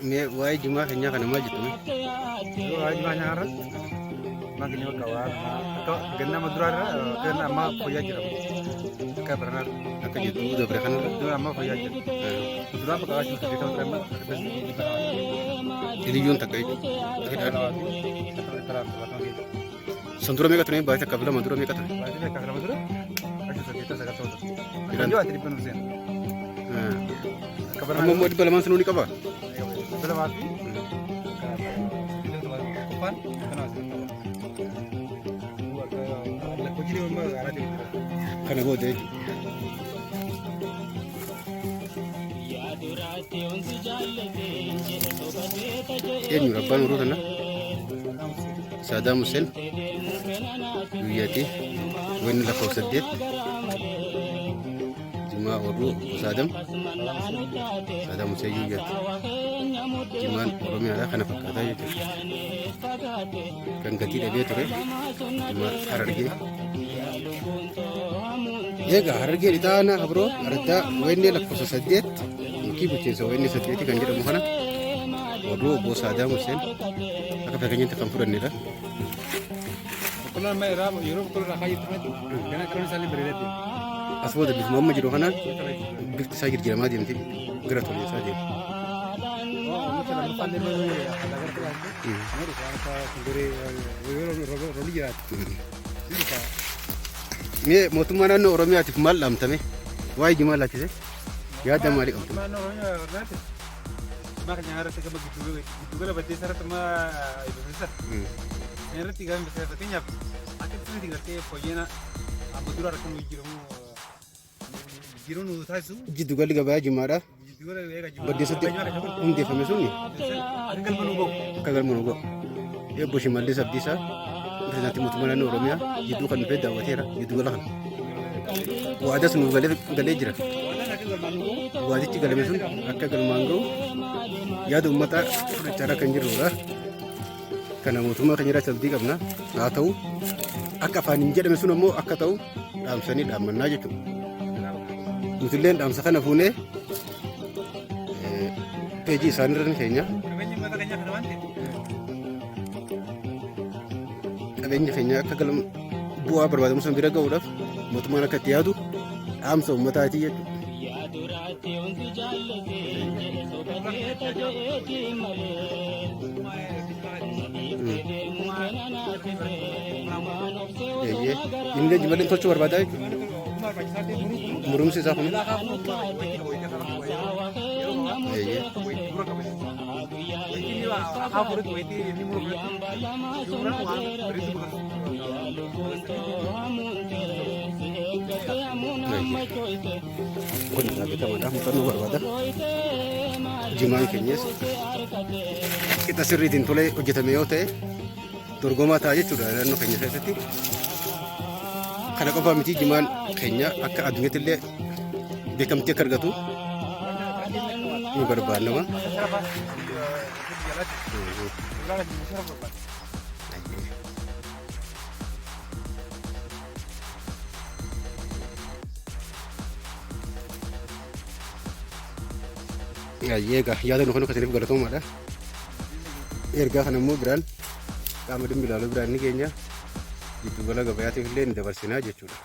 Me waa'ee Jimaa keenyaa kana maal jettu? Waa'ee Jimaa nyaara makanya kawan atau ganna madura ganna amma foya jira ka barna Akka jettu dabre kana do amma foya jira madura pa kawas kita tahu terima bes iliyyoon takka santura meeqa ture baay'ee takka bila madura meeqa ture? baay'ee ka madura aja kita sangat tahu Iran. jo atri pun usen ka barna Amma immoo dhibba lamaan sanuu ni qaba? dalam arti kupan kenal Kujili umma ala dikira Kana booda jechuudha. Eenyu abbaan warroo kana? Saadaam Hussein guyyaati wanni lakkoofsa 8 Jimaa warroo Saadaam Hussein guyyaati Jimaan Oromiyaadhaa kana fakkaataa jechuudha. Kan gatii dhabee ture Jimaa Harargee. Egaa Harargee ixaana abiroo ardaa wanni lakkoofsa 8 mukii bulchiinsa wanni 8 kan jedhamu kana warroo obbo Saadaam Hussein akka fakkeenyaatti kan fudhannedha. Kalau mai ram Europe kalau rakyat itu karena kalau saling berbeda. As booda bifuma amma jiru kanaan bifti isaa jijjiiramaa deemti gara tolii isaa deemti. Mee mootummaa naannoo Oromiyaatiif maal dhaamtame? Waa'ee Jimaa laachise? Yaada maalii qabdu? Makanya harus kita begitu juga lah berarti syarat sama itu besar. Yang reti kan bisa berarti akhir itu tinggal ke poyena ambil dulu akan jiru nu tahu. Jiddu galli gabaa Jimaadha. Baddeessatti hundeeffame suni akka galma nugoo. Eebbo Shimallis Abdiisaa pirezidaantii mootummaa naannoo Oromiyaa jidduu kan dhufee daawwateera jiddu gala kana. Waadas nuuf galee jira. Waadichi galame sun akka galmaan gahu yaada uummataa fudhachaa kan jirrudha. Kana mootummaa keenya irratti abdii qabna. Haa ta'u akka afaan hin jedhame sun ammoo akka ta'u dhaamsanii dhaammannaa jechuudha. Nutilleen dhaamsa kana fuunee peejii isaaniirra ni keenya. Qabeenya keenya akka galma bu'aa barbaadamu san bira gahuudhaaf mootummaan akka itti yaadu dhaamsa uummataati jechuudha. Inni jiballeen tolchuu barbaadaa jechuudha. Murumsi isaa kun. Kun beekamaadha muuxannoo barbaada. Jimaan keenyas qixa sirriitiin tolee hojjetame yoo ta'e dorgomaa ta'a jechuudha naannoo keenya keessatti. Kana qofaa miti Jimaan keenya akka addunyaatti illee beekamtii akka argatu ni barbaannama. Egaa yaada nuuf kasaniif galatoomaadha. Ergaa kana immoo biraan qaama dhimmi ilaaluu biraan ni keenya. Giddu gala gabayaatiif illee ni dabarsinaa jechuudha.